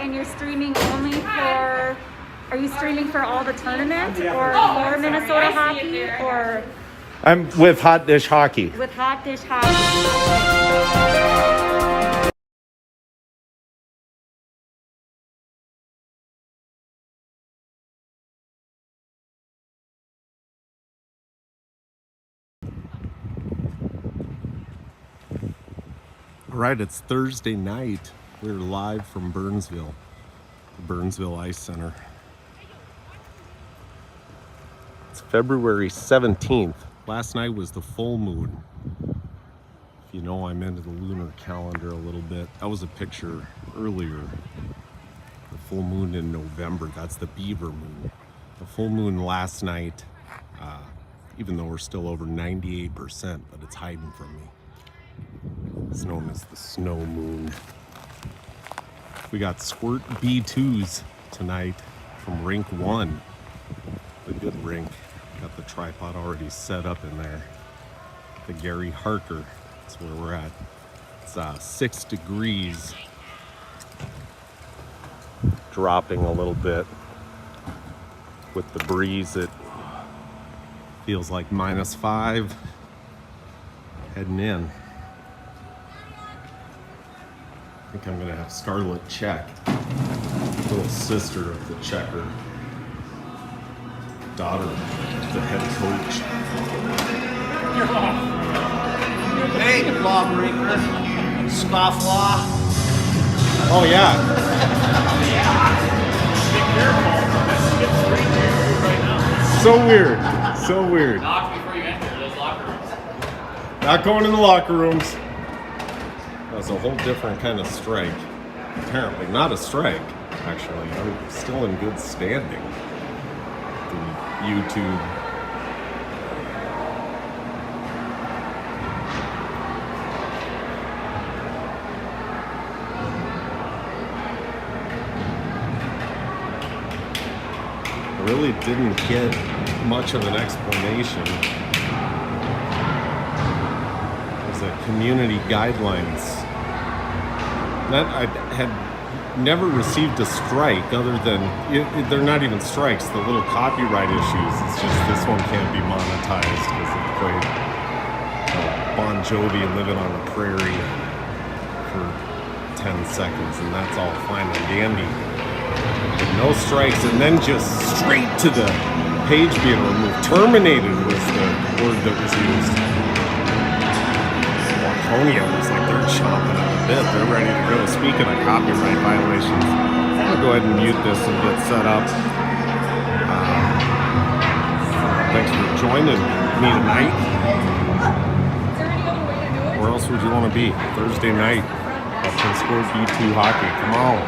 and you're streaming only for, are you streaming for all the tournament or for Minnesota hockey or? I'm with Hot Dish Hockey. With Hot Dish Hockey. All right, it's Thursday night. We're live from Burnsville, the Burnsville Ice Center. It's February 17th. Last night was the full moon. If you know, I'm into the lunar calendar a little bit. That was a picture earlier. The full moon in November, that's the beaver moon. The full moon last night, even though we're still over 98%, but it's hiding from me. It's known as the snow moon. We got Squirt B2s tonight from Rink 1. The good rink. Got the tripod already set up in there. The R Harker. That's where we're at. It's 6 degrees. Dropping a little bit. With the breeze, it feels like -5. Heading in. I think I'm gonna have Scarlett check, little sister of the checker, daughter of the head coach. Hey, lawbreaker, scofflaw. Oh yeah. So weird, so weird. Knock before you enter those locker rooms. Not going in the locker rooms. That was a whole different kind of strike. Apparently, not a strike, actually. I'm still in good standing. The YouTube. I really didn't get much of an explanation. There's a community guidelines. That I had never received a strike other than, they're not even strikes, the little copyright issues. It's just this one can't be monetized because it played Bon Jovi Living on a Prairie for 10 seconds, and that's all fine and dandy. But no strikes, and then just straight to the page being removed. Terminated was the word that was used. Waconia was like they're chomping at the bit. They're ready to go. Speaking of copyright violations, I'm gonna go ahead and mute this and get set up. Thanks for joining me tonight. Where else would you want to be? Thursday night up in Squirt B2 hockey. Come on.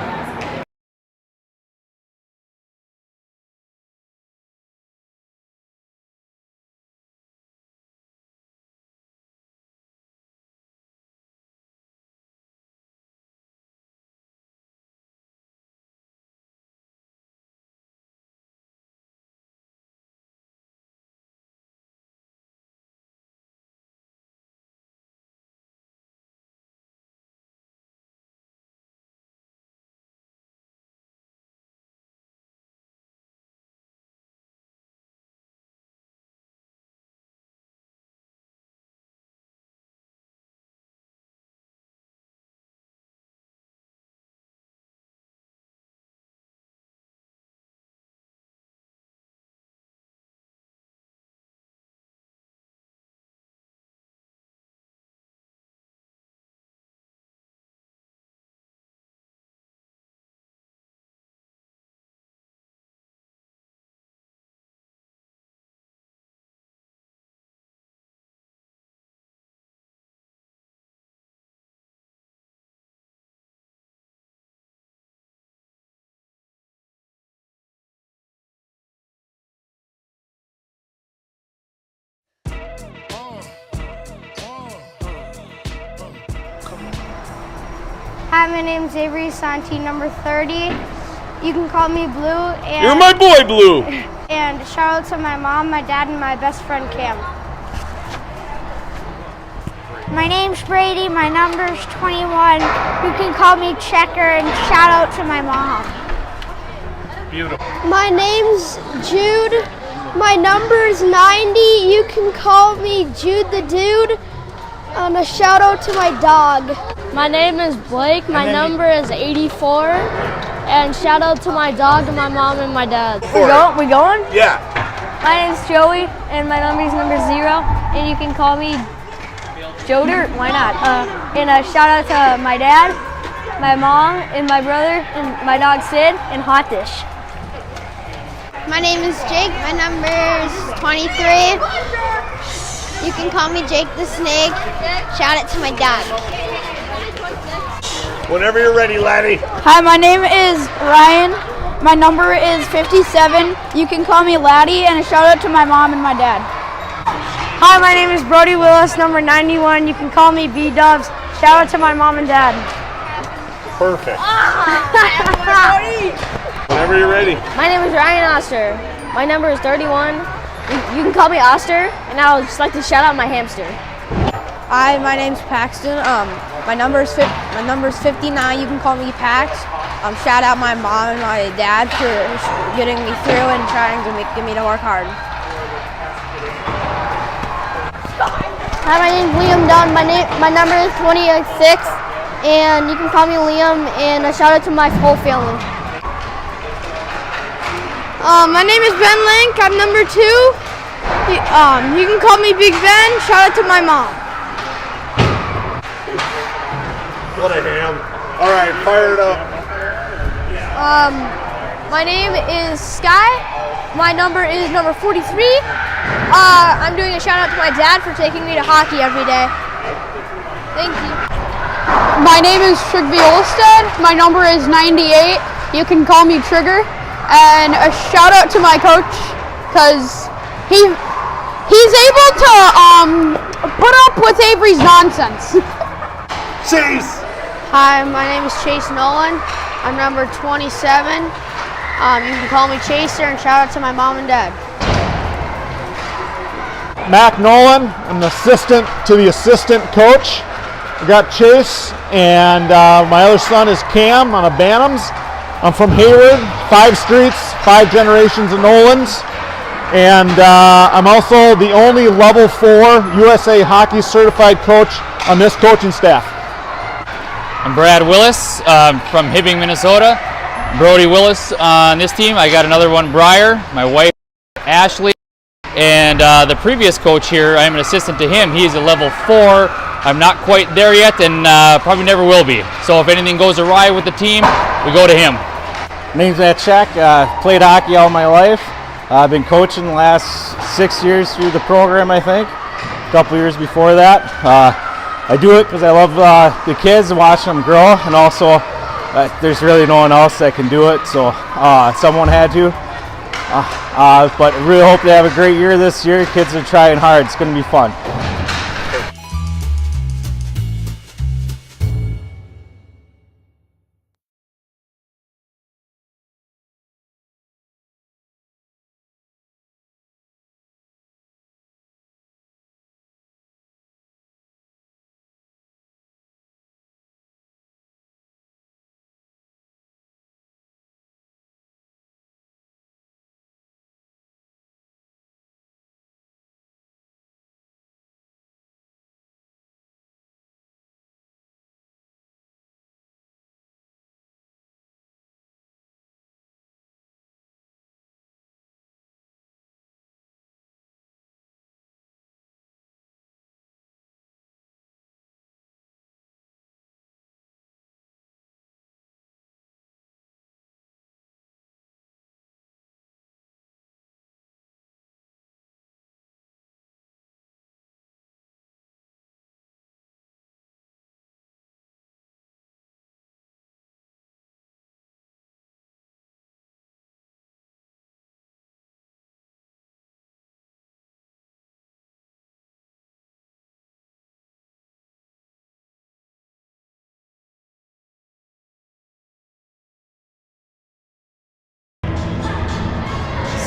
Hi, my name's Avery Santi, number 30. You can call me Blue. And, You're my boy, Blue. And shout out to my mom, my dad, and my best friend Cam. My name's Brady. My number's 21. You can call me Checker, and shout out to my mom. Beautiful. My name's Jude. My number's 90. You can call me Jude the Dude. And a shout out to my dog. My name is Blake. My number is 84. And shout out to my dog and my mom and my dad. We going? Yeah. My name's Joey, and my number's number 0. And you can call me Joe Dirt. Why not? And a shout out to my dad, my mom, and my brother, and my dog Sid, and Hot Dish. My name is Jake. My number is 23. You can call me Jake the Snake. Shout out to my dog. Whenever you're ready, laddie. Hi, my name is Ryan. My number is 57. You can call me Laddie, and a shout out to my mom and my dad. Hi, my name is Brody Willis, number 91. You can call me B-Dubs. Shout out to my mom and dad. Perfect. Whenever you're ready. My name is Ryan Oster. My number is 31. You can call me Oster, and I would just like to shout out my hamster. Hi, my name's Paxton. My number is 59. You can call me Pax. Shout out my mom and my dad for getting me through and trying to get me to work hard. Hi, my name's Liam Dunn. My number is 26, and you can call me Liam, and a shout out to my whole family. My name is Ben Link. I'm number 2. You can call me Big Ben. Shout out to my mom. What a ham. All right, fire it up. My name is Sky. My number is number 43. I'm doing a shout out to my dad for taking me to hockey every day. Thank you. My name is Trigby Olstead. My number is 98. You can call me Trigger. And a shout out to my coach, because he's able to put up with Avery's nonsense. Chase. Hi, my name is Chase Nolan. I'm number 27. You can call me Chaser, and shout out to my mom and dad. Mac Nolan. I'm the assistant to the assistant coach. We got Chase, and my other son is Cam on a Bantams. I'm from Hayward, 5 streets, 5 generations of Nolans. And I'm also the only level 4 USA Hockey certified coach on this coaching staff. I'm Brad Willis from Hibbing, Minnesota. Brody Willis on this team. I got another one, Briar, my wife, Ashley. And the previous coach here, I'm an assistant to him. He's a level 4. I'm not quite there yet, and probably never will be. So if anything goes awry with the team, we go to him. Name's Matt Check. Played hockey all my life. I've been coaching the last 6 years through the program, I think. A couple years before that. I do it because I love the kids and watching them grow, and also there's really no one else that can do it, so someone had to. But I really hope they have a great year this year. Kids are trying hard. It's going to be fun.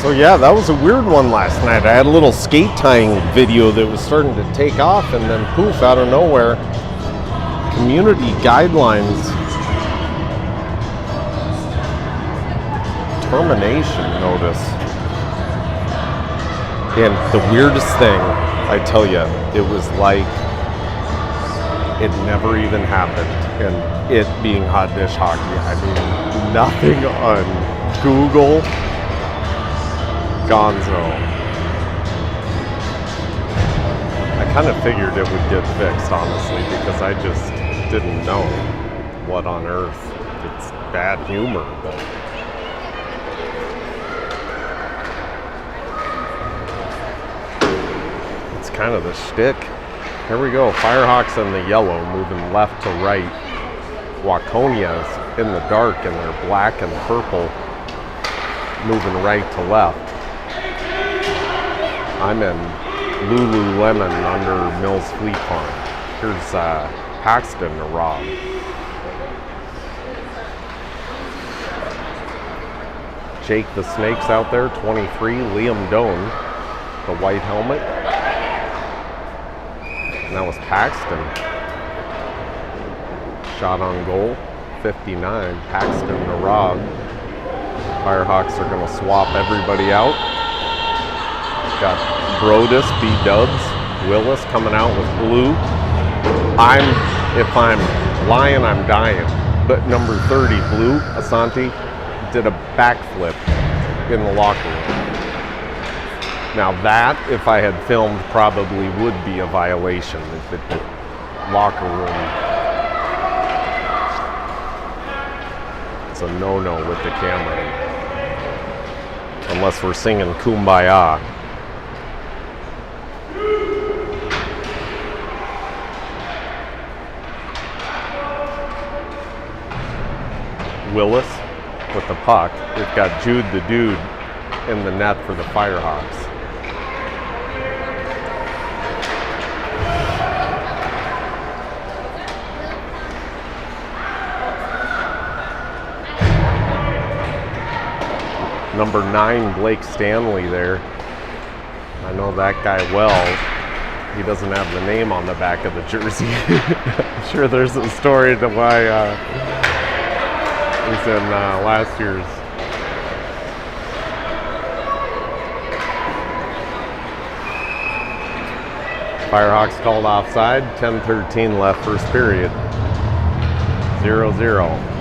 So yeah, that was a weird one last night. I had a little skate tying video that was starting to take off, and then poof, out of nowhere, community guidelines termination notice. And the weirdest thing, I tell you, it was like it never even happened. And it being hot dish hockey, I mean, nothing on Google, Gonzo. I kind of figured it would get fixed, honestly, because I just didn't know what on earth. It's bad humor, but it's kind of the shtick. Here we go, Firehawks in the yellow, moving left to right. Waconia's in the dark, and they're black and purple, moving right to left. I'm in Lululemon under Mills Fleet Farm. Here's Paxton to Rob. Jake the Snake's out there, 23. Liam Doan, the white helmet. And that was Paxton. Shot on goal, 59. Paxton to Rob. Firehawks are going to swap everybody out. Got Brodus, B-Dubs, Willis coming out with blue. If I'm lying, I'm dying. But number 30, blue, Asante, did a backflip in the locker room. Now that, if I had filmed, probably would be a violation. If the locker room, it's a no-no with the camera. Unless we're singing Kumbaya. Willis with the puck. We've got Jude the Dude in the net for the Firehawks. Number 9, Blake Stanley there. I know that guy well. He doesn't have the name on the back of the jersey. I'm sure there's a story to why he's in last year's. Firehawks called offside. 10:13 left first period. 0-0.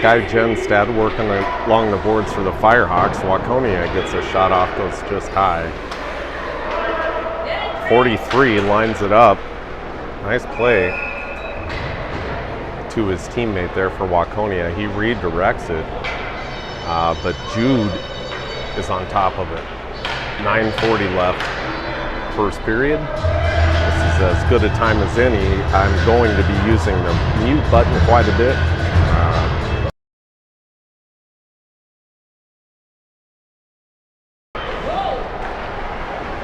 Sky Genstad working along the boards for the Firehawks. Waconia gets a shot off, goes just high. 43 lines it up. Nice play to his teammate there for Waconia. He redirects it, but Jude is on top of it. 9:40 left first period. This is as good a time as any. I'm going to be using the mute button quite a bit.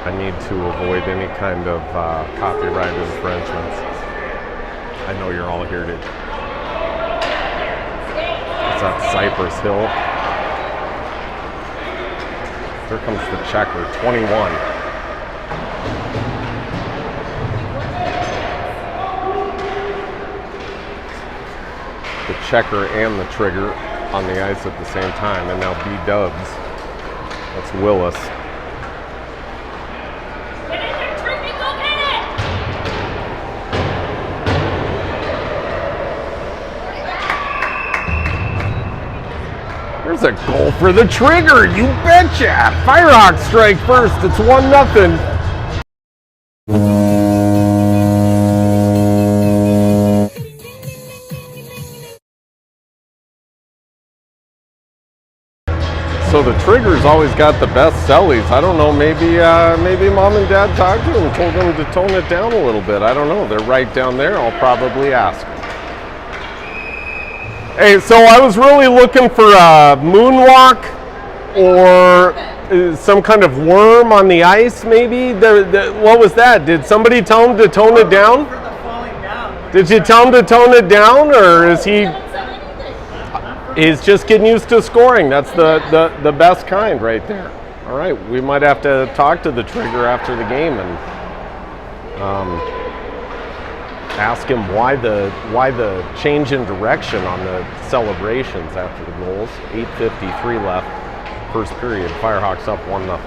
I need to avoid any kind of copyright infringements. I know you're all here to. It's at Cypress Hill. Here comes the checker, 21. The checker and the trigger on the ice at the same time, and now B-Dubs. That's Willis. There's a goal for the trigger, you betcha! Firehawks strike first, it's 1-0. So the Trigger's always got the best sellies. I don't know, maybe mom and dad talked to them, told them to tone it down a little bit. I don't know, they're right down there. I'll probably ask. Hey, so I was really looking for a moonwalk or some kind of worm on the ice, maybe. What was that? Did somebody tell him to tone it down? Did you tell him to tone it down, or is he? He's just getting used to scoring. That's the best kind right there. All right, we might have to talk to the Trigger after the game and ask him why the change in direction on the celebrations after the goals. 8:53 left, first period. Firehawks up 1-0.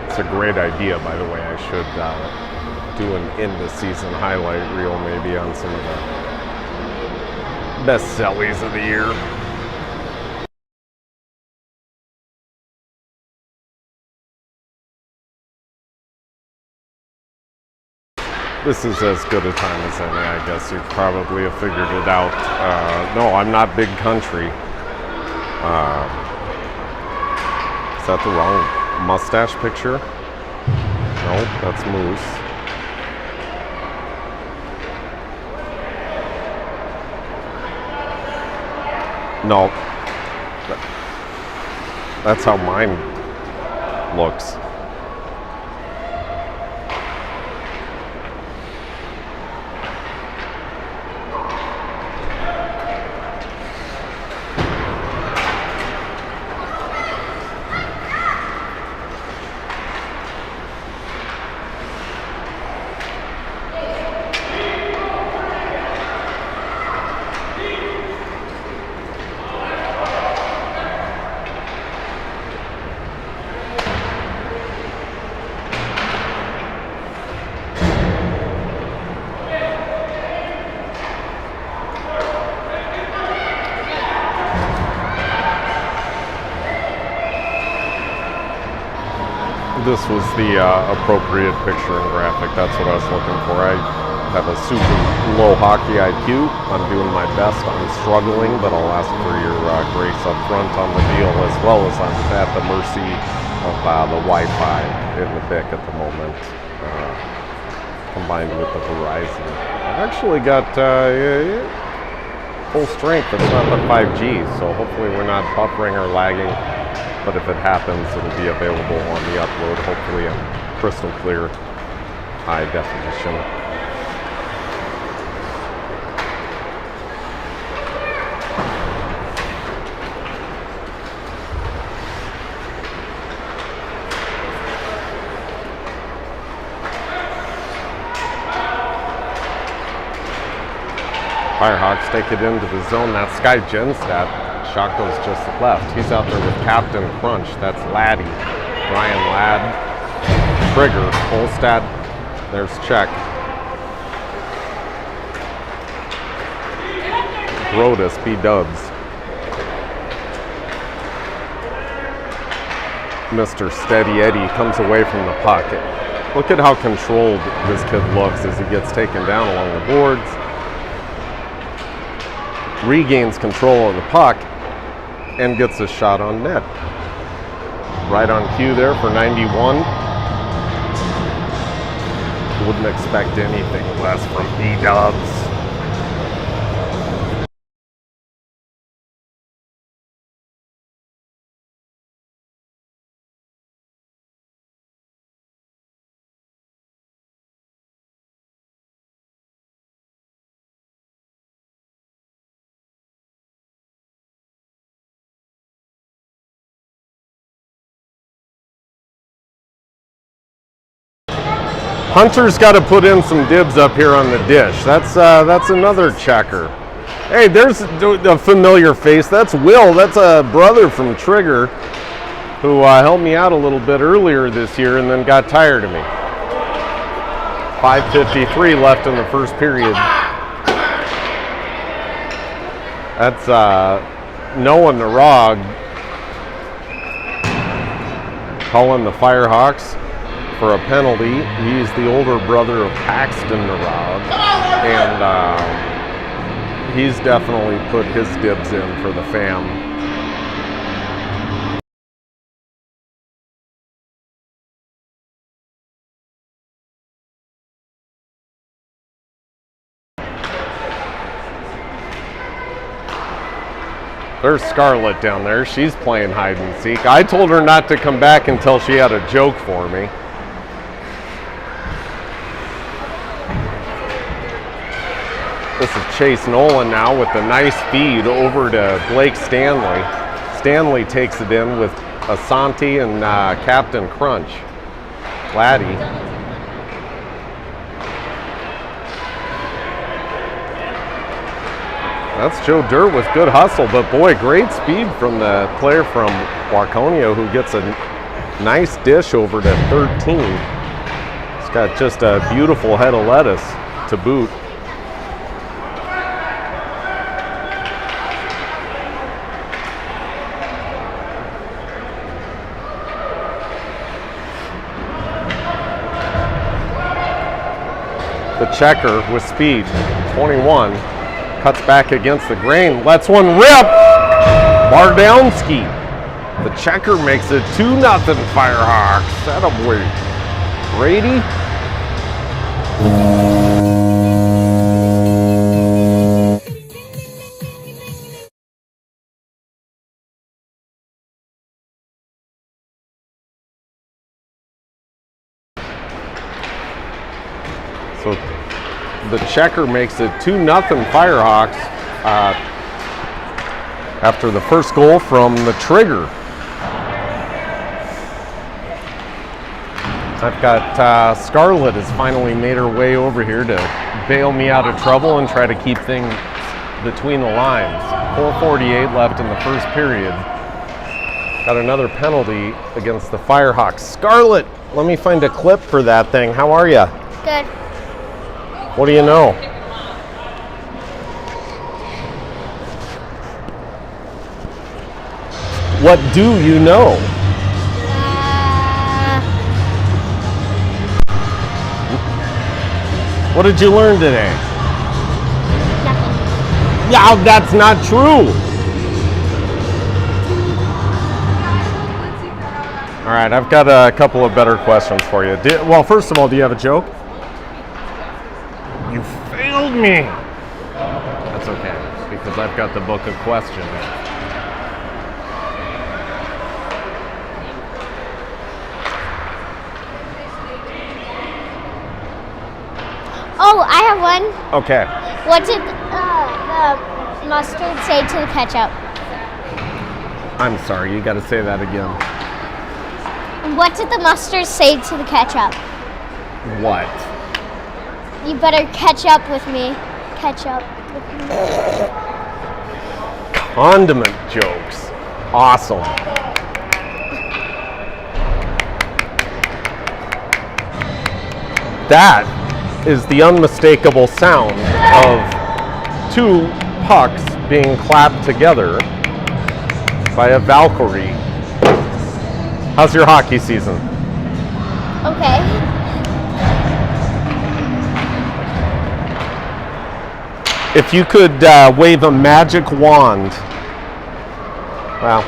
It's a great idea, by the way. I should do an end-of-season highlight reel maybe on some of the best sellies of the year. This is as good a time as any, I guess. You probably have figured it out. No, I'm not big country. Is that the wrong mustache picture? No, that's Moose. No. That's how mine looks. This was the appropriate picture and graphic. That's what I was looking for. I have a super low hockey IQ. I'm doing my best. I'm struggling, but I'll ask for your grace up front on the deal, as well as I'm at the mercy of the Wi-Fi in the BIC at the moment, combined with the Verizon. I've actually got full strength. It's not the 5G, so hopefully we're not buffering or lagging. But if it happens, it'll be available on the upload, hopefully in crystal clear, high definition. Firehawks take it into the zone. That's Sky Jenstat. Shot goes just left. He's out there with Captain Crunch. That's Laddie. Brian Ladd. Trigger. Olstad. There's Check. Brodus. B-Dubs. Mr. Steady Eddie comes away from the puck. Look at how controlled this kid looks as he gets taken down along the boards. Regains control of the puck and gets a shot on net. Right on cue there for 91. Wouldn't expect anything less from B-Dubs. Hunter's got to put in some dibs up here on the dish. That's another checker. Hey, there's a familiar face. That's Will. That's a brother from Trigger who helped me out a little bit earlier this year and then got tired of me. 5:53 left in the first period. That's Noah Narog calling the Firehawks for a penalty. He's the older brother of Paxton Narog, and he's definitely put his dibs in for the fam. There's Scarlett down there. She's playing hide and seek. I told her not to come back until she had a joke for me. This is Chase Nolan now with a nice feed over to Blake Stanley. Stanley takes it in with Asante and Captain Crunch. Laddie. That's Joe Dirt with good hustle, but boy, great speed from the player from Waconia who gets a nice dish over to 13. He's got just a beautiful head of lettuce to boot. The checker with speed, 21. Cuts back against the grain, lets one rip. Bardowski. The checker makes it 2-0 Firehawks. Attaboy. Brady. So the checker makes it 2-0 Firehawks after the first goal from the trigger. I've got Scarlett has finally made her way over here to bail me out of trouble and try to keep things between the lines. 4:48 left in the first period. Got another penalty against the Firehawks. Scarlett, let me find a clip for that thing. How are you? Good. What do you know? What do you know? What did you learn today? Nothing. Yeah, that's not true. All right, I've got a couple of better questions for you. Well, first of all, do you have a joke? You failed me. That's okay, because I've got the book of questions. Oh, I have one. Okay. What did the mustard say to the ketchup? I'm sorry, you got to say that again. What did the mustard say to the ketchup? What? You better catch up with me. Catch up with me. Condiment jokes. Awesome. That is the unmistakable sound of two pucks being clapped together by a Valkyrie. How's your hockey season? Okay. If you could wave a magic wand, well,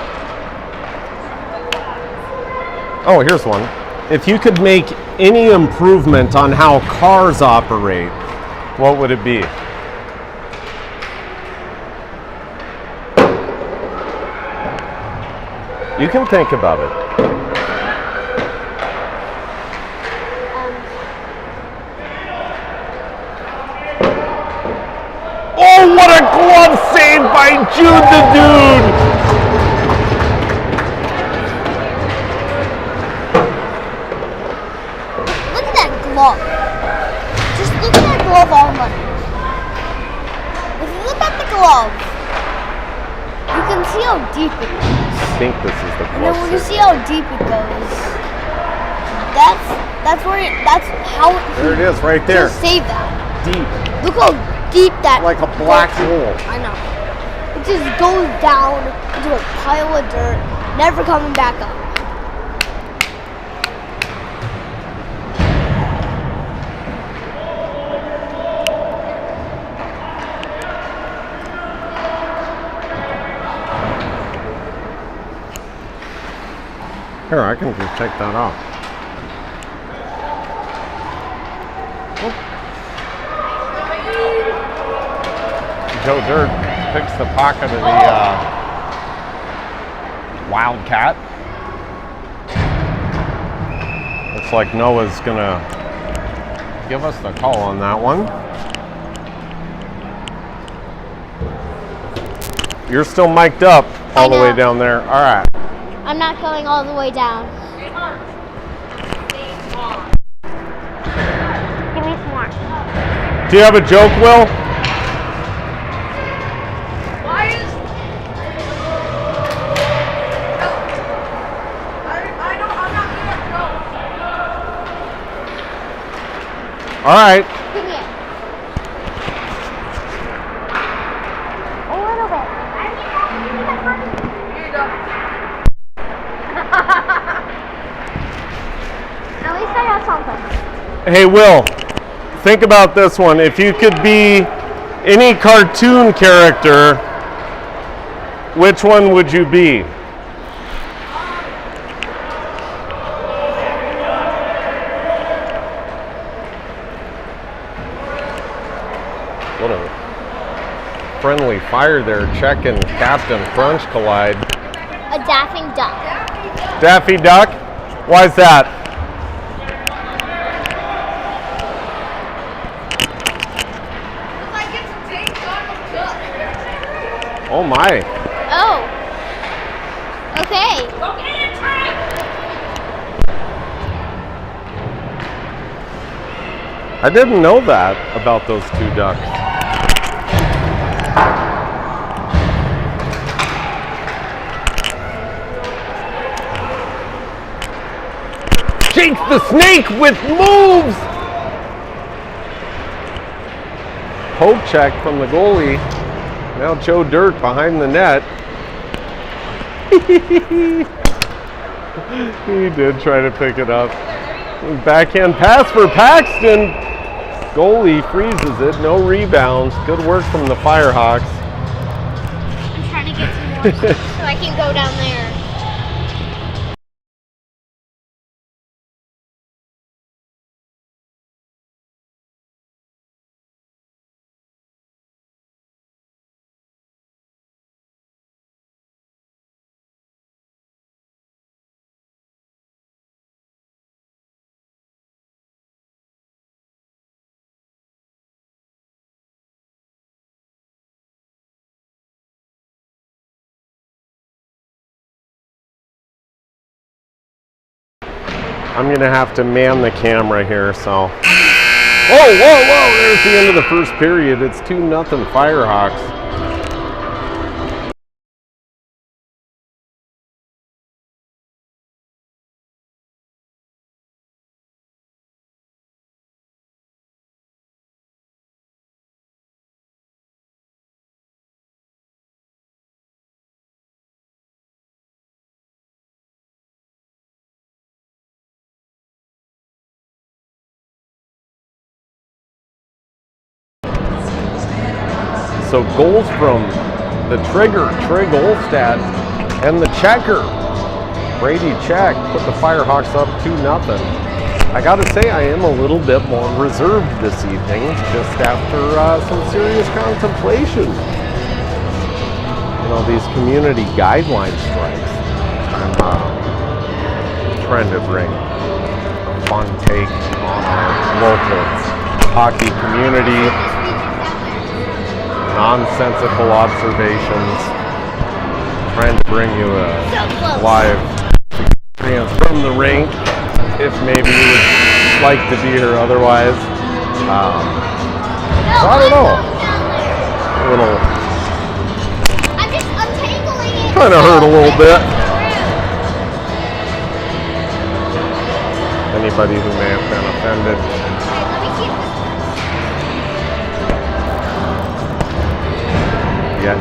oh, here's one. If you could make any improvement on how cars operate, what would it be? You can think about it. Oh, what a glove save by Jude the Dude! Look at that glove. Just look at that glove only. If you look at the glove, you can see how deep it goes. I think this is the And then when you glove see how deep it goes, that's how There it is, right there. Just save that. Deep, Look how deep that like a black goes. hole. I know. It just goes down into a pile of dirt, never coming back up. Here, I can just take that off. Joe Dirt picks the pocket of the Wildcat. Looks like Noah's gonna give us the call on that one. You're still mic'd up all the way down there. All right. I'm not going all the way down. Give me some more. Do you have a joke, Will? All right. Give me it. A little bit. Here you go. At least I have something. Hey, Will, think about this one. If you could be any cartoon character, which one would you be? What a friendly fire there, checking Captain Crunch Collide. A Daffy Duck. Daffy Duck? Why is that? Oh my. Oh. Okay. I didn't know that about those two ducks. Jake the Snake with moves! Poke check from the goalie. Now Joe Dirt behind the net. He did try to pick it up. Backhand pass for Paxton. Goalie freezes it. No rebounds. Good work from the Firehawks. I'm trying to get some more so I can go down there. I'm gonna have to man the camera here, so. Whoa, whoa, whoa, there's the end of the first period. It's 2-0 Firehawks. So goals from the trigger, Trig Olstad, and the checker, Brady Check, put the Firehawks up 2-0. I gotta say, I am a little bit more reserved this evening, just after some serious contemplation. You know, these community guideline strikes. I'm trying to bring a fun take on our local hockey community. Nonsensical observations, trying to bring you a live experience from the rink, if maybe you would like to be here otherwise. So I don't know, a little, I'm untangling it. kind of hurt a little bit. Anybody who may have been offended. Yeah.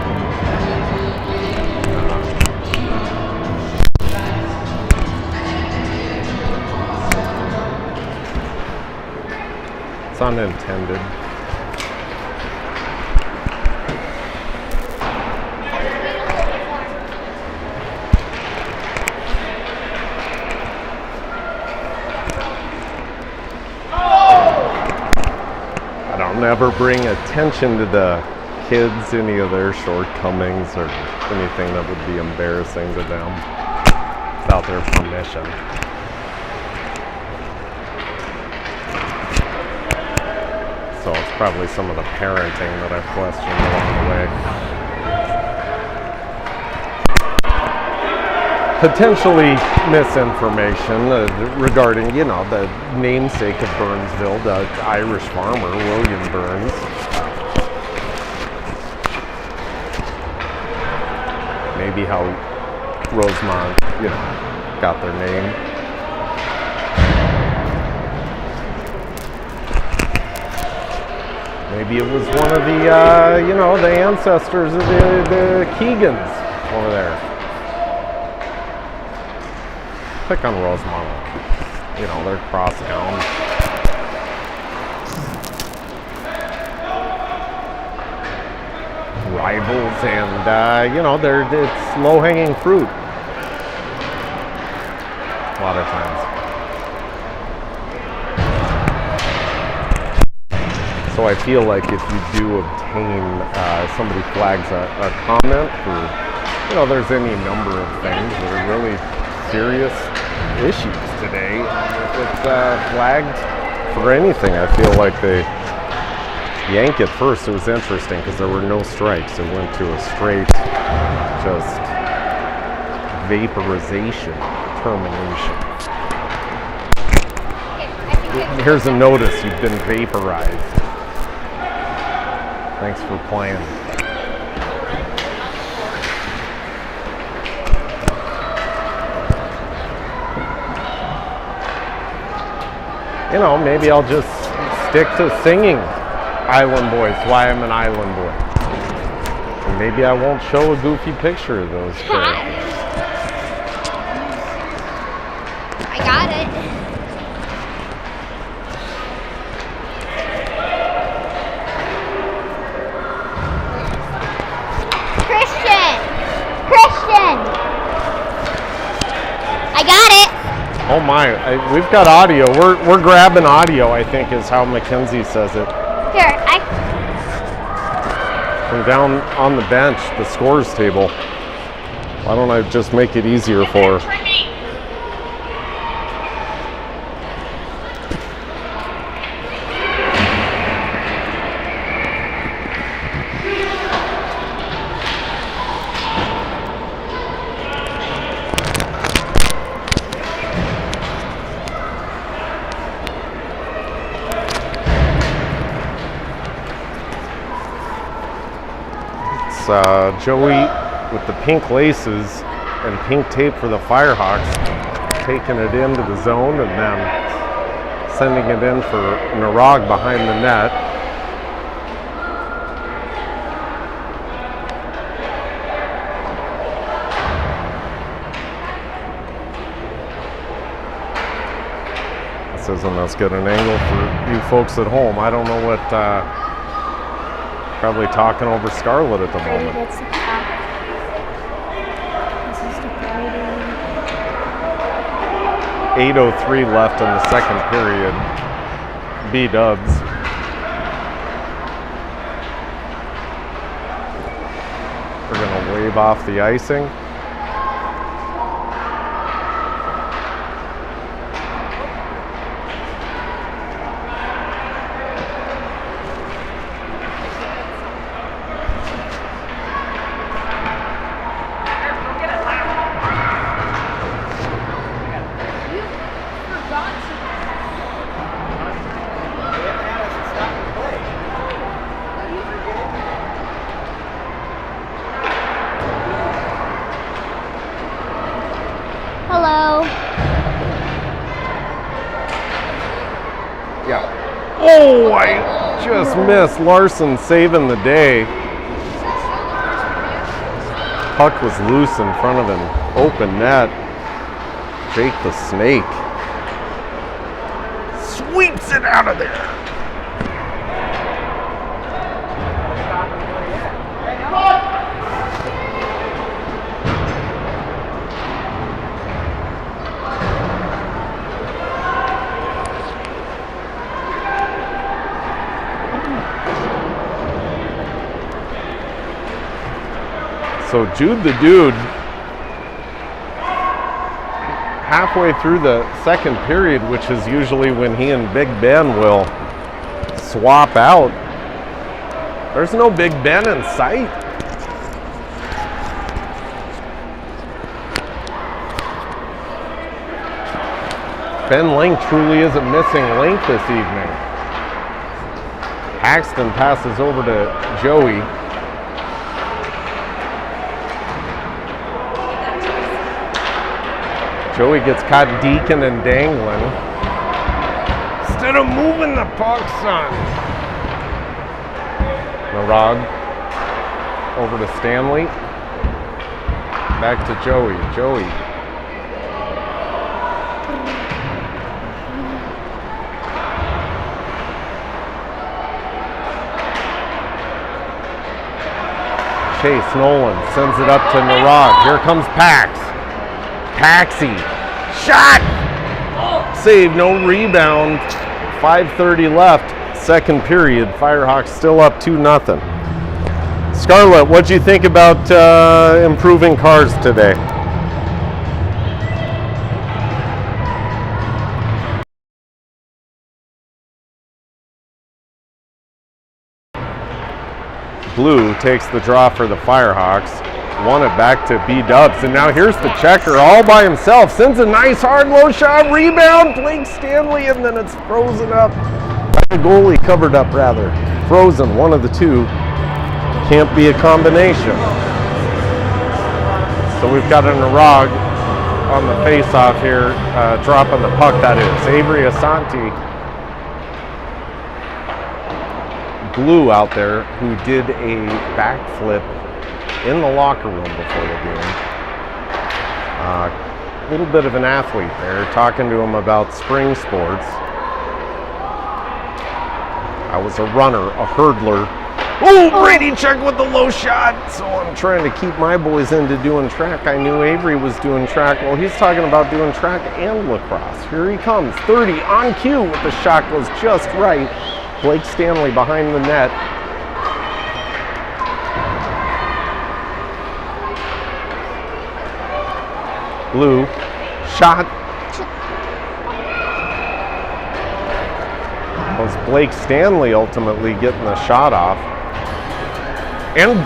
It's unintended. I don't ever bring attention to the kids, any of their shortcomings or anything that would be embarrassing to them without their permission. So it's probably some of the parenting that I've questioned along the way. Potentially misinformation regarding, you know, the namesake of Burnsville, the Irish farmer, William Burns. Maybe how Rosemont, you know, got their name. Maybe it was one of the, you know, the ancestors of the Keegans over there. Pick on Rosemont. You know, they're cross town. Rivals, and, you know, it's low-hanging fruit. A lot of times. So I feel like if you do obtain, somebody flags a comment for, you know, there's any number of things that are really serious issues today. If it's flagged for anything, I feel like they yank it first. It was interesting because there were no strikes. It went to a straight, just vaporization termination. Here's a notice, you've been vaporized. Thanks for playing. You know, maybe I'll just stick to singing Island Boys, why I'm an Island Boy. And maybe I won't show a goofy picture of those characters. I got it. Christian! I got it! Oh my, we've got audio. We're grabbing audio, I think is how Mackenzie says it. Here, From down on the bench, the scores table. Why don't I just make it easier for her? Joey with the pink laces and pink tape for the Firehawks, taking it into the zone and then sending it in for Narog behind the net. This isn't as good an angle for you folks at home. I don't know what probably talking over Scarlett at the moment. 8:03 left in the second period. B-dubs. We're going to wave off the icing. hello. Yeah. Oh, I just missed Larson saving the day. Puck was loose in front of an open net. Jake the Snake sweeps it out of there. So Jude the Dude, halfway through the second period, which is usually when he and Big Ben will swap out, there's no Big Ben in sight. Ben Link truly isn't missing Link this evening. Paxton passes over to Joey. Joey gets caught deacon and dangling. Instead of moving the puck, son. Narag over to Stanley. Back to Joey. Joey. Chase Nolan sends it up to Narag. Here comes Pax. Paxi. Shot! Save, no rebound. 5:30 left. Second period. Firehawks still up 2-0. Scarlett, what'd you think about improving cars today? Blue takes the draw for the Firehawks. Won it back to B-Dubs. And now here's the checker all by himself. Sends a nice hard low shot. Rebound. Blake Stanley. And then it's frozen up. The goalie covered up rather. Frozen. One of the two. Can't be a combination. So we've got an Narag on the face-off here. Dropping the puck, that is. Avery Asante. Blue out there who did a backflip in the locker room before the game. A little bit of an athlete there, talking to him about spring sports. I was a runner, a hurdler. Oh, Brady Chuck with the low shot. So I'm trying to keep my boys into doing track. I knew Avery was doing track. Well, he's talking about doing track and lacrosse. Here he comes, 30 on cue with the shot goes just right. Blake Stanley behind the net. Blue shot. Was Blake Stanley ultimately getting the shot off. And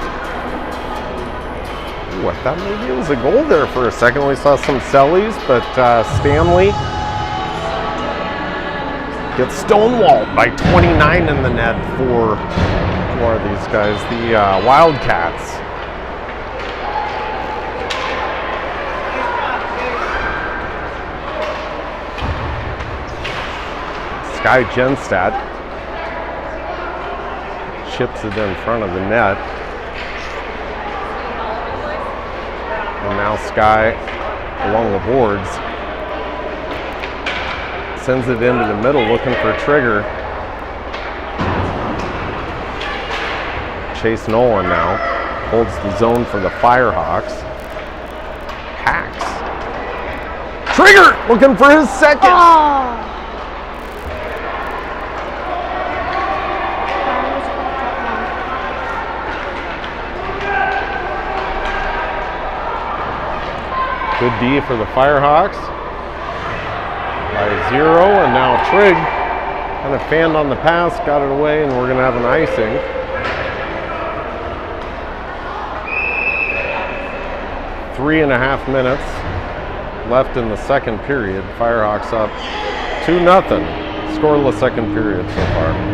ooh, I thought maybe it was a goal there for a second. We saw some sellies, but Stanley gets stonewalled by 29 in the net for more of these guys, the Wildcats. Sky Genstadt chips it in front of the net. And now Sky along the boards. Sends it into the middle looking for Trigger. Chase Nolan now holds the zone for the Firehawks. Hacks. Trigger looking for his second. Oh. Good D for the Firehawks. By 0, and now Trigg kind of fanned on the pass, got it away, and we're going to have an icing. Three and a half minutes left in the second period. Firehawks up 2-0. Scoreless second period so far.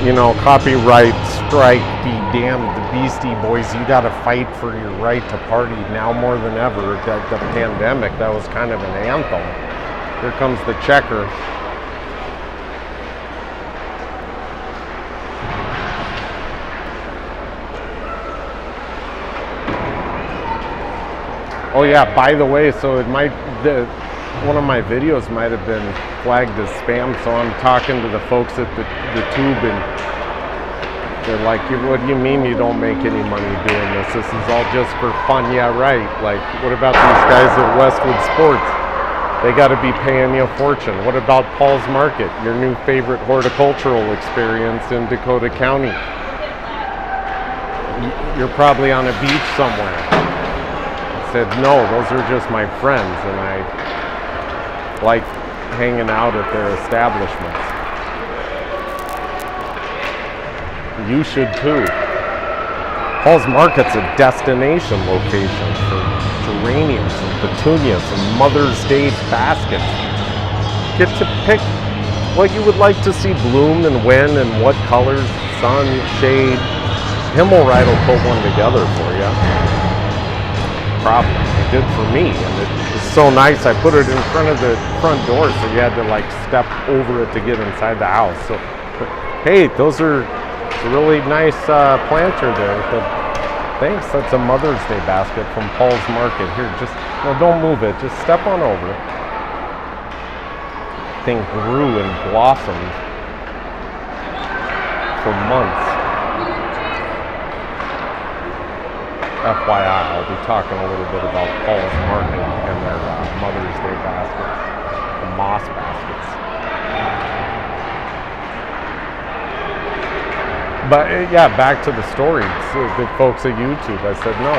You know, copyright strike be damned, the Beastie Boys, you gotta fight for your right to party now more than ever. The pandemic, that was kind of an anthem. Here comes the checker. Oh yeah, by the way, so it might, one of my videos might have been flagged as spam, so I'm talking to the folks at the tube in They're like, what do you mean you don't make any money doing this? This is all just for fun. Yeah, right. Like, what about these guys at Westwood Sports? They got to be paying you a fortune. What about Paul's Market, your new favorite horticultural experience in Dakota County? You're probably on a beach somewhere. I said, no, those are just my friends, and I like hanging out at their establishments. You should too. Paul's Market's a destination location for geraniums and petunias and Mother's Day baskets. Get to pick what you would like to see bloom and when and what colors, sun, shade. Himmelride will put one together for you. Probably. It did for me, and it was so nice. I put it in front of the front door, so you had to like step over it to get inside the house. So, hey, those are a really nice planter there. But thanks. That's a Mother's Day basket from Paul's Market. Here, just no, don't move it. Just step on over it. Thing grew and blossomed for months. FYI, I'll be talking a little bit about Paul's Market and their Mother's Day baskets, the moss baskets. But yeah, back to the story. The folks at YouTube, I said no.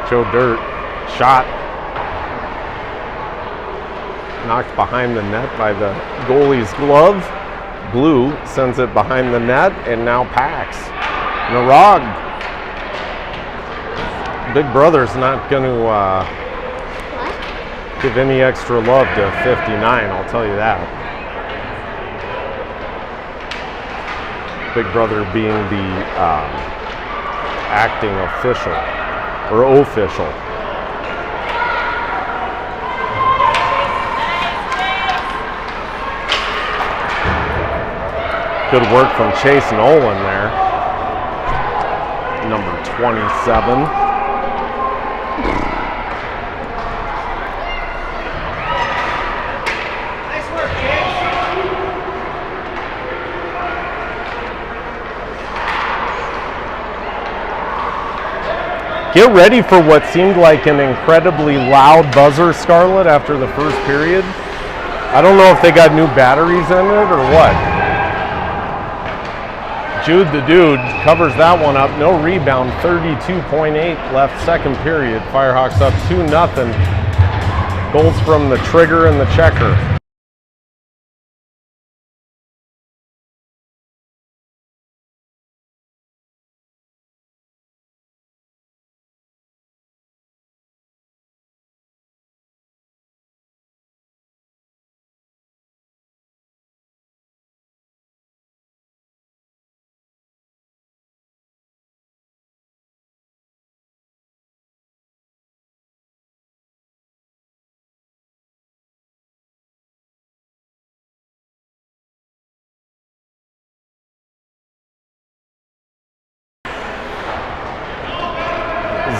Joe Dirt shot, knocked behind the net by the goalie's glove. Blue sends it behind the net, and now Pax. Narog. Big Brother's not going to give any extra love to 59, I'll tell you that. Big Brother being the acting official, or official. Good work from Chase Nolan there. Number 27. Nice work, James. Get ready for what seemed like an incredibly loud buzzer, Scarlett, after the first period. I don't know if they got new batteries in it or what. Jude the Dude covers that one up. No rebound, 32.8 left second period. Firehawks up 2-0. Goals from the trigger and the checker.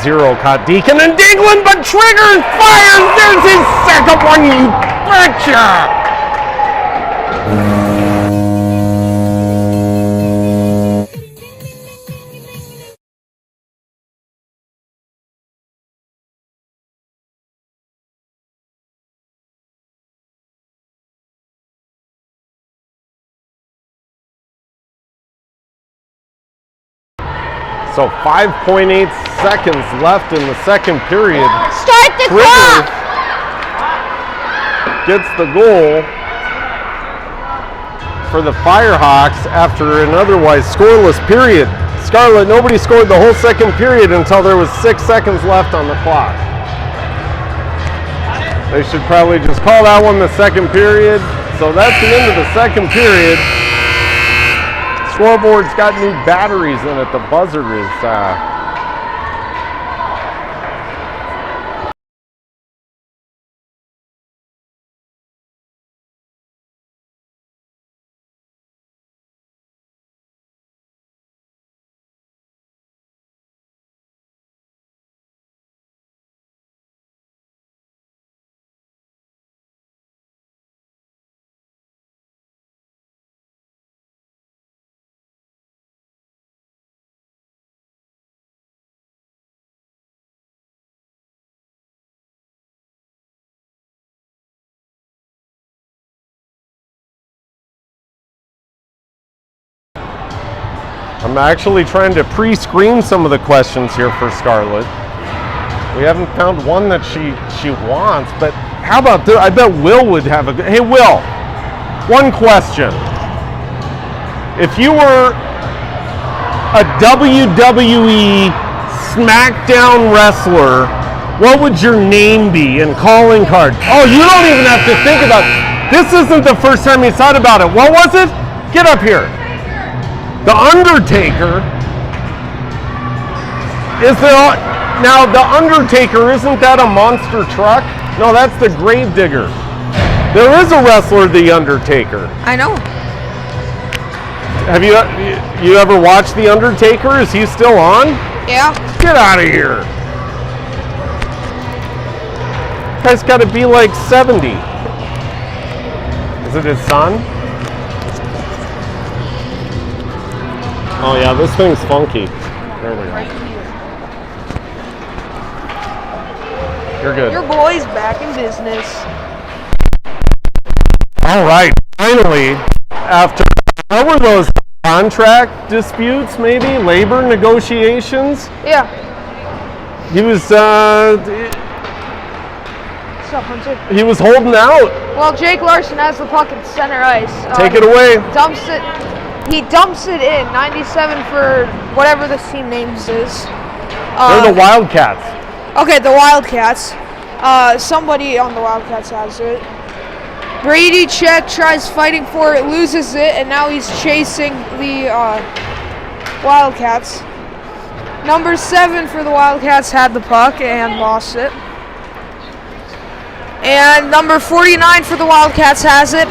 Zero caught Deacon and Dinglin, but Trigger fires. There's his second one, you betcha! So 5.8 seconds left in the second period. Start the Trigger clock! gets the goal for the Firehawks after an otherwise scoreless period. Scarlett, nobody scored the whole second period until there was 6 seconds left on the clock. They should probably just call that one the second period. So that's the end of the second period. Scoreboard's got new batteries in it. The buzzer is I'm actually trying to pre-screen some of the questions here for Scarlett. We haven't found one that she wants, but how about I bet Will would have a good. Hey, Will, one question. If you were a WWE SmackDown wrestler, what would your name be and calling card? Oh, you don't even have to think about it. This isn't the first time you thought about it. What was it? Get up here. The Undertaker. Now the Undertaker, isn't that a monster truck? No, that's the Gravedigger. There is a wrestler, the Undertaker. I know. Have you ever watched the Undertaker? Is he still on? Yeah. Get out of here. Guy's got to be like 70. Is it his son? Oh yeah, this thing's funky. There we go. You're good. Your boy's back in business. All right, finally, after, what were those contract disputes, maybe? Labor negotiations? Yeah. He was, What's up, Hunter? he was holding out. Well, Jake Larson has the puck at center ice. Take it away. He dumps it in. 97 for whatever this team names is. They're the Wildcats. Okay, the Wildcats. Somebody on the Wildcats has it. Brady Chet tries fighting for it, loses it, and now he's chasing the Wildcats. Number 7 for the Wildcats had the puck and lost it. And number 49 for the Wildcats has it,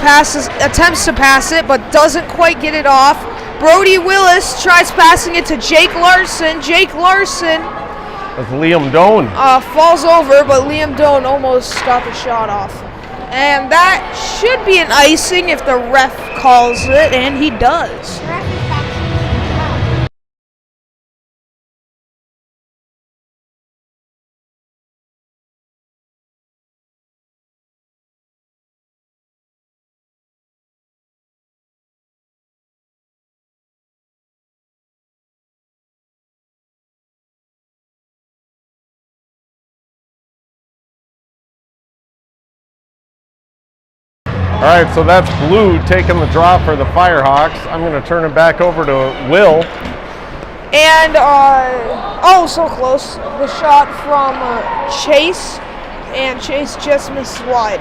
attempts to pass it, but doesn't quite get it off. Brody Willis tries passing it to Jake Larson. Jake Larson That's Liam Doan. falls over, but Liam Doan almost got the shot off. And that should be an icing if the ref calls it, and he does. All right, so that's Blue taking the draw for the Firehawks. I'm going to turn it back over to Will. And, oh, so close. The shot from Chase, and Chase just missed wide.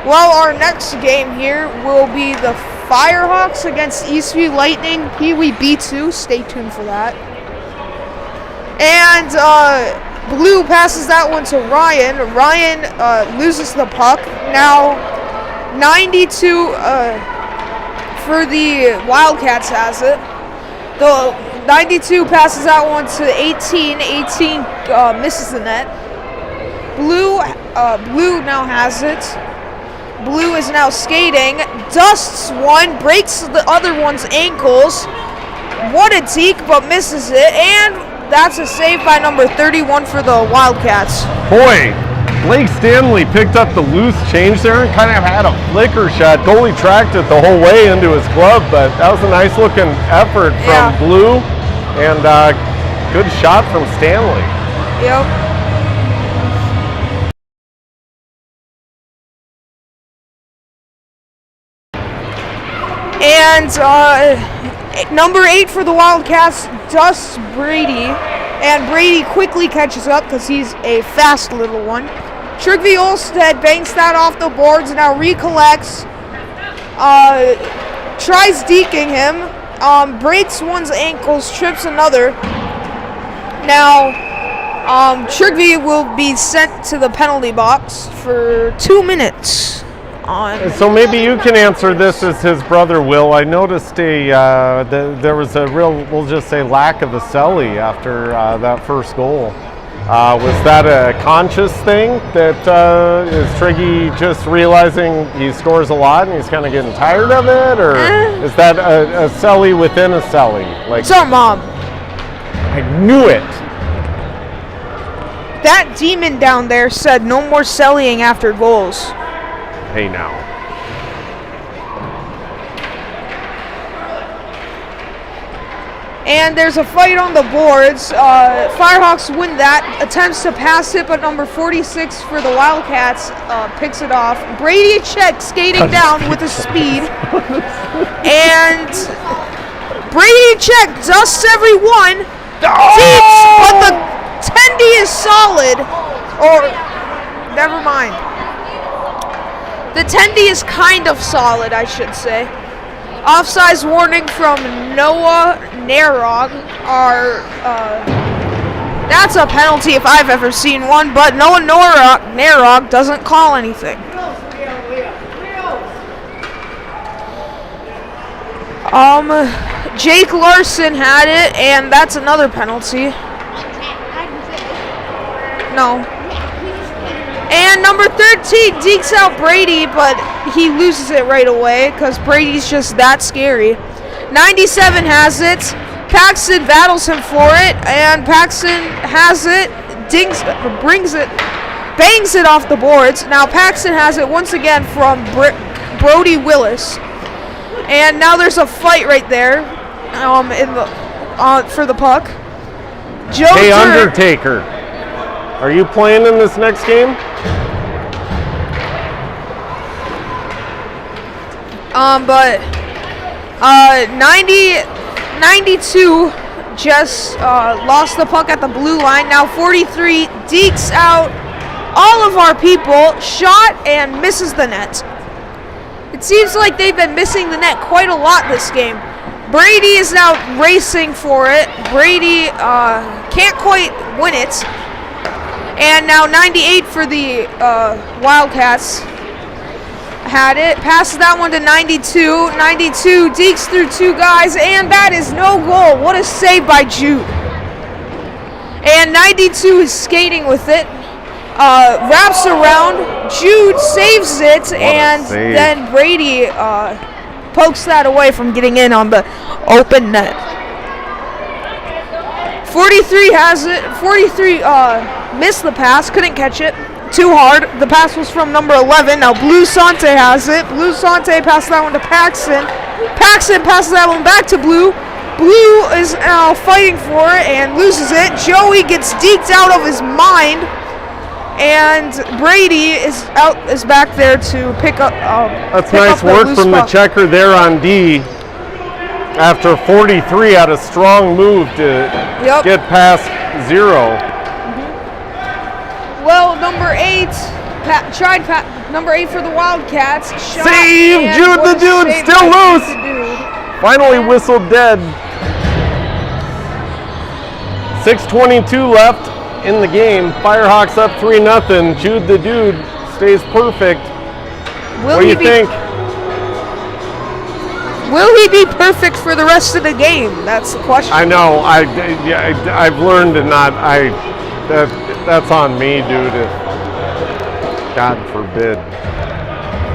Well, our next game here will be the Firehawks against Eastview Lightning, Pee Wee B2. Stay tuned for that. And Blue passes that one to Ryan. Ryan loses the puck. Now 92 for the Wildcats has it. The 92 passes that one to 18. 18 misses the net. Blue now has it. Blue is now skating. Dusts one, breaks the other one's ankles. What a deke, but misses it. And that's a save by number 31 for the Wildcats. Boy, Blake Stanley picked up the loose change there and kind of had a flicker shot. Goalie tracked it the whole way into his glove, but that was a nice looking effort from Blue, and good shot from Stanley. Yep. And number 8 for the Wildcats dusts Brady, and Brady quickly catches up because he's a fast little one. Trigby Olstead banks that off the boards, now recollects, tries deking him, breaks one's ankles, trips another. Now, Trigby will be sent to the penalty box for 2 minutes. So maybe you can answer this as his brother, Will. I noticed there was a real, we'll just say, lack of a celly after that first goal. Was that a conscious thing? That is Triggy just realizing he scores a lot and he's kind of getting tired of it? Or is that a celly within a celly? Like, It's our mom. I knew it. That demon down there said no more cellying after goals. Hey now. And there's a fight on the boards. Firehawks win that. Attempts to pass it, but number 46 for the Wildcats picks it off. Brady Check skating down with a speed. And Brady Check dusts everyone. Deeps, but the tendy is solid. Or, never mind. The tendy is kind of solid, I should say. Offsides warning from Noah Narog. That's a penalty if I've ever seen one, but Noah Narog doesn't call anything. Jake Larson had it, and that's another penalty. No. And number 13 dekes out Brady, but he loses it right away because Brady's just that scary. 97 has it. Paxton battles him for it, and Paxton has it, bangs it off the boards. Now Paxton has it once again from Brody Willis. And now there's a fight right there for the puck. Hey, Undertaker, are you playing in this next game? But 92 just lost the puck at the blue line. Now 43 dekes out all of our people, shot and misses the net. It seems like they've been missing the net quite a lot this game. Brady is now racing for it. Brady can't quite win it. And now 98 for the Wildcats had it. Passes that one to 92. 92 dekes through two guys, and that is no goal. What a save by Jude. And 92 is skating with it. Wraps around. Jude saves it, and then Brady pokes that away from getting in on the open net. 43 has it. 43 missed the pass, couldn't catch it. Too hard. The pass was from number 11. Now Blue Sante has it. Blue Sante passes that one to Paxton. Paxton passes that one back to Blue. Blue is now fighting for it and loses it. Joey gets deked out of his mind. And Brady is back there to pick up. That's nice work from the checker there on D. After 43 had a strong move to get past 0. Well, number 8 number 8 for the Wildcats. Shot save! Jude the Dude still loose. Finally whistled dead. 6:22 left in the game. Firehawks up 3-0. Jude the Dude stays perfect. What do you think? Will he be perfect for the rest of the game? That's the question. I know. I've learned to not. That's on me, dude. God forbid.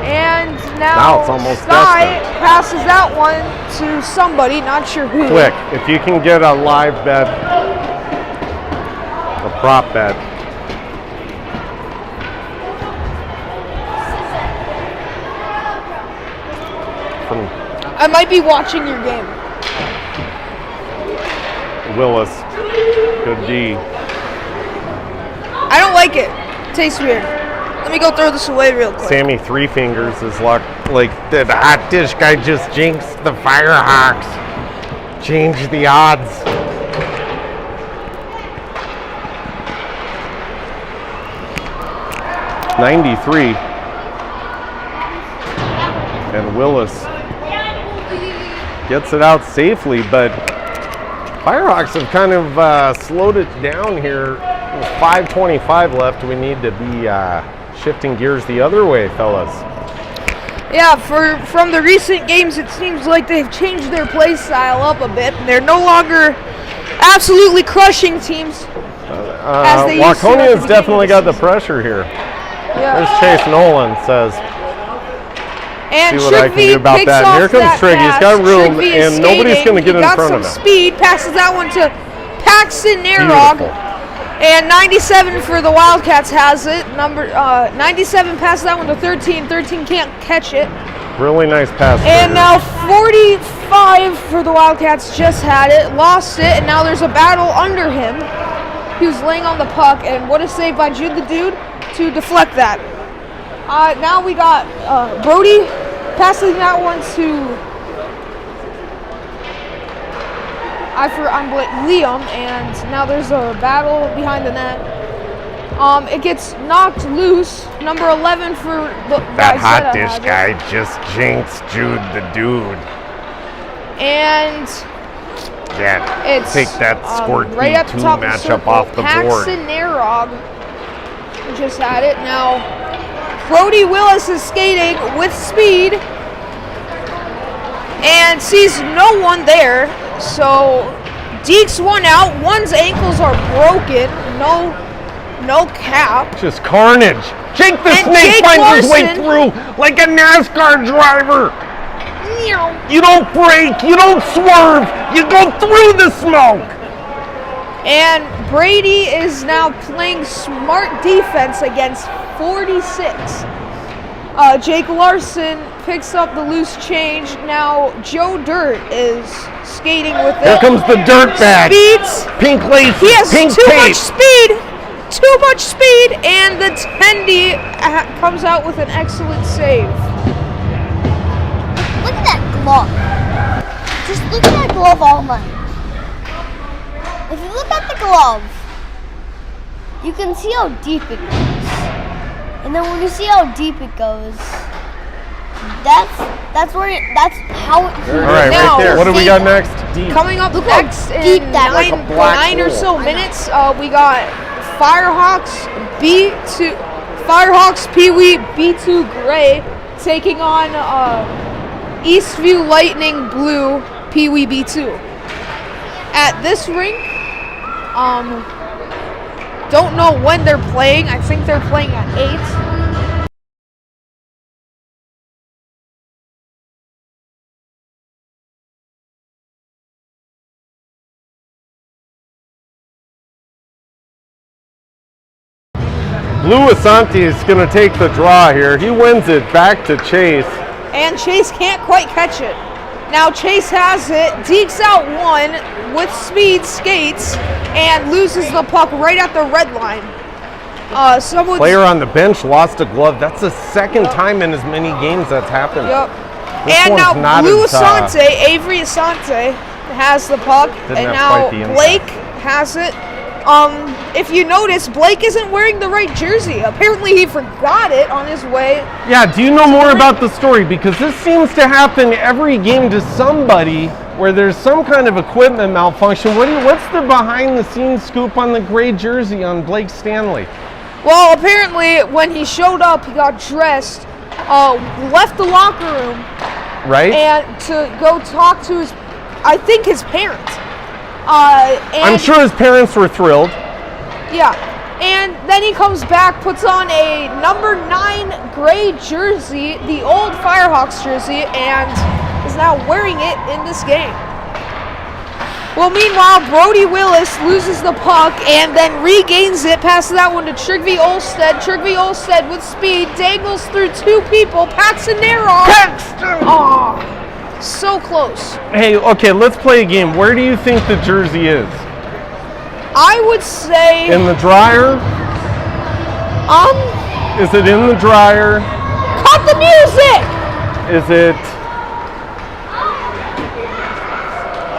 And now it's almost Sky passes that one to somebody, not sure who. Quick, if you can get a live bet, a prop bet. I might be watching your game. Willis, good D. I don't like it. Tastes weird. Let me go throw this away real quick. Sammy Three Fingers is like the hot dish guy just jinxed the Firehawks. Change the odds. '93. And Willis gets it out safely, but Firehawks have kind of slowed it down here. With 5:25 left, we need to be shifting gears the other way, fellas. Yeah, from the recent games, it seems like they've changed their play style up a bit. They're no longer absolutely crushing teams as they used to. Waconia has definitely got the pressure here. Yeah. There's Chase Nolan says. And see what I can do about that. And here comes Triggy. He's got room, and nobody's going to get in front of him. Speed passes that one to Paxton Narog. And 97 for the Wildcats has it. 97 passes that one to 13. 13 can't catch it. Really nice pass. And now 5 for the Wildcats just had it, lost it, and now there's a battle under him. He was laying on the puck, and what a save by Jude the Dude to deflect that. Now we got Brody passing that one to Liam, and now there's a battle behind the net. It gets knocked loose. Number 11 for the That hot dish guy just jinxed Jude the Dude. And Yeah, it's take that Squirt right at the top V2 of the matchup circle. off the board. Paxton Narog just had it. Now Brody Willis is skating with speed and sees no one there. So Deeks one out. One's ankles are broken. No cap. Just carnage. Jake the And Snake Jake finds his way Larson. through like a NASCAR driver. You don't brake, you don't swerve, you go through the smoke. And Brady is now playing smart defense against 46. Jake Larson picks up the loose change. Now Joe Dirt is skating with it. Here comes the dirt bag. Speeds. Pink laces, He has pink too tape. much speed. Too much speed. And the Tendy comes out with an excellent save. Look at that glove. Just look at that glove only. If you look at the glove, you can see how deep it goes. And then when you see how deep it goes, that's how it. All right, Now, right there. What do we got next? Coming up Look how next deep in that like a black nine or hole. so minutes, we got Firehawks B2, Firehawks Pee Wee B2 Gray taking on Eastview Lightning Blue Pee Wee B2. At this rink, don't know when they're playing. I think they're playing at 8. Blue Asante is going to take the draw here. He wins it back to Chase. And Chase can't quite catch it. Now Chase has it, dekes out one with speed, skates, and loses the puck right at the red line. Player on the bench lost a glove. That's the second time in as many games that's happened. Yep. This And one's now not Blue as, Asante, Avery Asante, has the puck, Didn't and have now quite the impact. Blake has it. If you notice, Blake isn't wearing the right jersey. Apparently he forgot it on his way. Yeah, do you know more about the story? Because this seems to happen every game to somebody where there's some kind of equipment malfunction. What's the behind the scenes scoop on the gray jersey on Blake Stanley? Well, apparently when he showed up, he got dressed, left the locker room, Right? and to go talk to his parents. And I'm sure his parents were thrilled. Yeah, and then he comes back, puts on a number 9 gray jersey, the old Firehawks jersey, and is now wearing it in this game. Well, meanwhile, Brody Willis loses the puck and then regains it, passes that one to Trigby Olstead. Trigby Olstead with speed, dangles through 2 people, Paxton Narog. Paxton! Aw, so close. Hey, okay, let's play a game. Where do you think the jersey is? I would say, In the dryer? Is it in the dryer? cut the music! Is it...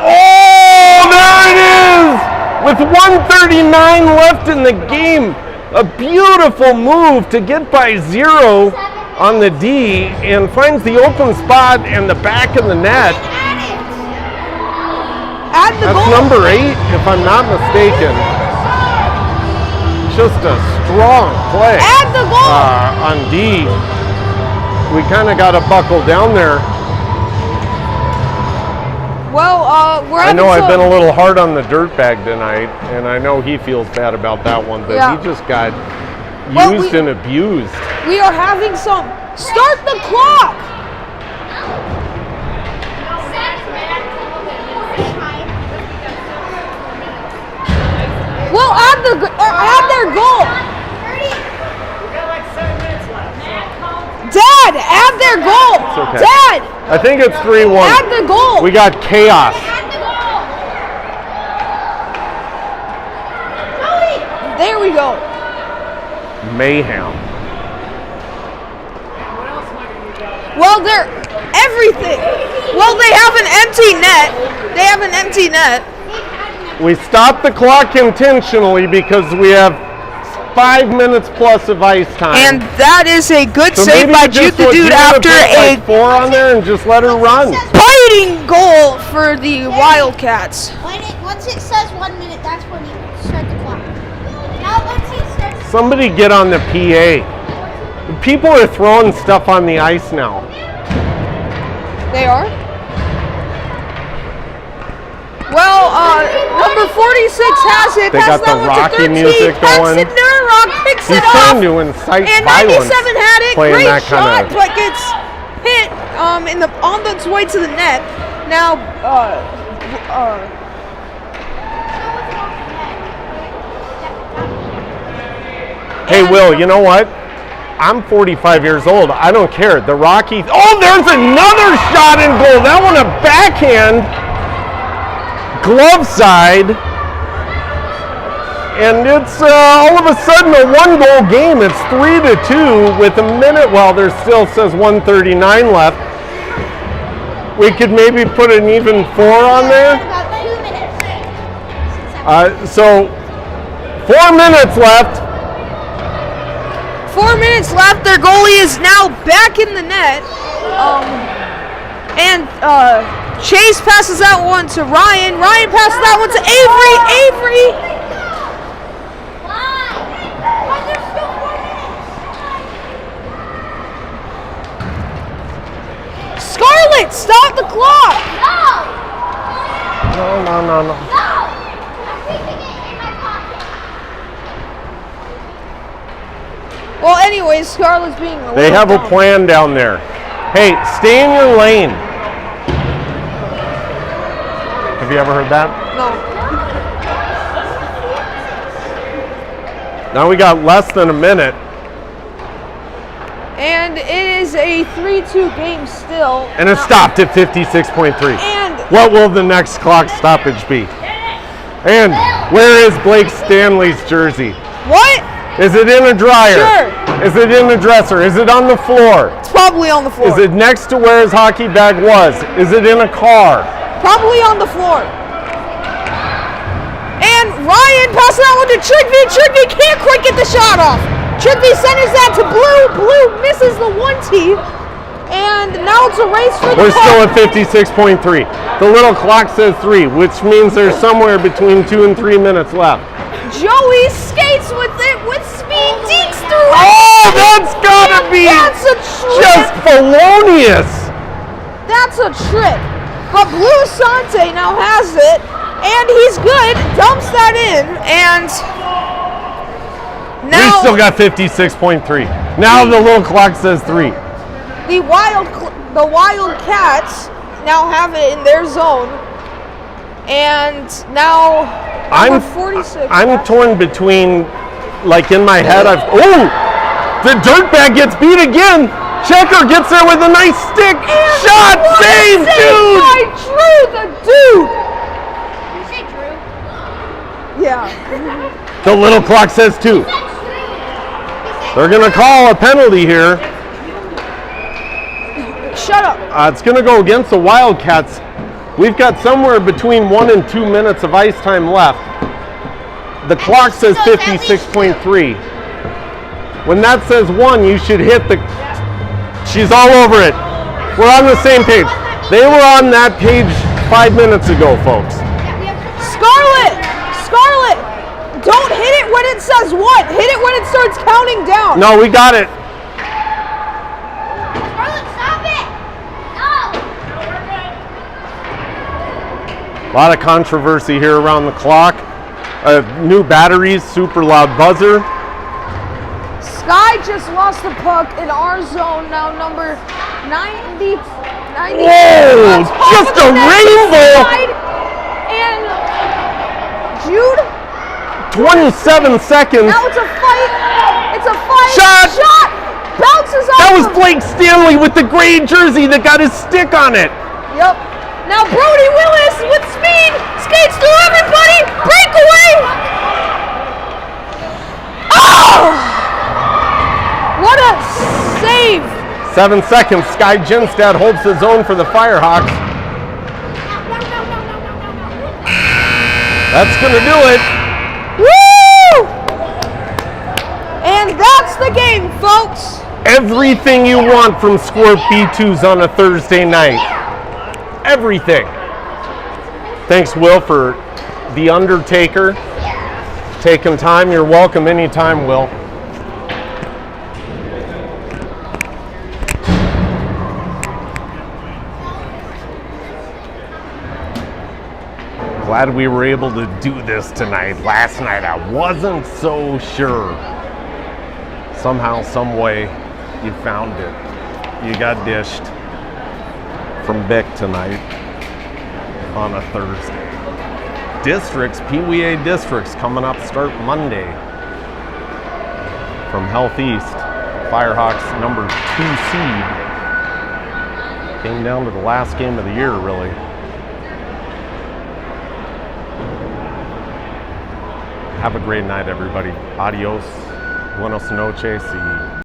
Oh, there it is! With 1:39 left in the game. A beautiful move to get by 0 on the D and finds the open spot and the back of the net. Add the That's goal. number 8, if I'm not mistaken. Just a strong play Add the goal. on D. We kind of got to buckle down there. Well, we're I know having I've been some- a little hard on the dirtbag tonight, and I know he feels bad about that one, but Yeah. he just got Well, used and abused. We are having some. Start the clock. Well, add their goal. Dad, add their goal. okay. Dad, I think it's 3-1. At the goal. We got chaos. There we go. Mayhem. Well, they're everything. Well, they have an empty net. They have an empty net. We stopped the clock intentionally because we have 5 minutes plus of ice time. And that is a good so save by Juke the Dude after a like 4 on there and just let her run. biting goal for the Wildcats. Once it says 1 minute, that's when you start the clock. Now once it starts. Somebody get on the PA. People are throwing stuff on the ice now. They are? Well, number 46 has it. They got the Rocky music going. Paxton Nurrock picks He's it off. trying to incite And violence. 97 had it. Playing Great that shot, kind of. but gets hit on its way to the net. Now, Hey, Will, you know what? I'm 45 years old. I don't care. The Rockies. Oh, there's another shot in goal. That one a backhand. Glove side. And it's all of a sudden a 1-goal game. It's 3-2 with a minute. Well, there still says 1:39 left. We could maybe put an even 4 on there. About 2 minutes. So 4 minutes left. 4 minutes left. Their goalie is now back in the net. Chase passes that one to Ryan. Ryan passes that one to Avery. Avery. Why? There's still 4 minutes. Scarlett, stop the clock. No. No. No. I'm keeping it in my pocket. Well, anyways, Scarlett's being a They little have a dumb. plan down there. Hey, stay in your lane. Have you ever heard that? No. Now we got less than a minute. And it is a 3-2 game still. And it stopped at 56.3. And What will the next clock stoppage be? And where is Blake Stanley's jersey? what? Is it in a dryer? Sure. Is it in a dresser? Is it on the floor? It's probably on the floor. Is it next to where his hockey bag was? Is it in a car? Probably on the floor. And Ryan passes that one to Trigby. Trigby can't quite get the shot off. Trigby centers that to Blue. Blue misses the 1-T. And now it's a race for the We're puck. still at 56.3. The little clock says 3, which means there's somewhere between 2 and 3 minutes left. Joey skates with it with speed, deeks through it. Oh, that's gotta be That's a trip. just felonious. That's a trip. But Blue Sante now has it, and he's good. Dumps that in, and now We still got 56.3. Now the little clock says 3. the Wildcats now have it in their zone, and now number 46. I'm torn between, like in my head, oh, the dirtbag gets beat again. Checker gets there with a nice stick. Shot, save, dude. By Drew, the dude. You say Drew? Yeah. The little clock says 2. They're gonna call a penalty here. Shut up. It's gonna go against the Wildcats. We've got somewhere between 1 and 2 minutes of ice time left. The clock says 56.3. When that says 1, you should hit the... She's all over it. We're on the same page. They were on that page 5 minutes ago, folks. Scarlett! Scarlett! Don't hit it when it says 1. Hit it when it starts counting down. No, we got it. Scarlett, stop it! No! A lot of controversy here around the clock. New batteries, super loud buzzer. Sky just lost the puck in our zone now, number 90. Whoa! Just a rainbow! And Jude, 27 seconds. now it's a fight. It's a fight. Shot! bounces off. That was Blake Stanley with the gray jersey that got his stick on it. Yep. Now Brody Willis with speed skates through everybody. Breakaway. Oh! What a save. 7 seconds. Sky Jinstad holds his own for the Firehawks. That's going to do it. Woo! And that's the game, folks. Everything you want from Squirt B2s on a Thursday night. Everything. Thanks, Will, for The Undertaker. Taking time. You're welcome anytime, Will. Glad we were able to do this tonight. Last night I wasn't so sure. Somehow, some way, you found it. You got dished from Bick tonight on a Thursday. Districts, Pee Wee A districts coming up, start Monday. From Health East, Firehawks number 2 seed. Came down to the last game of the year, really. Have a great night, everybody. Adios. Buenos noches. Y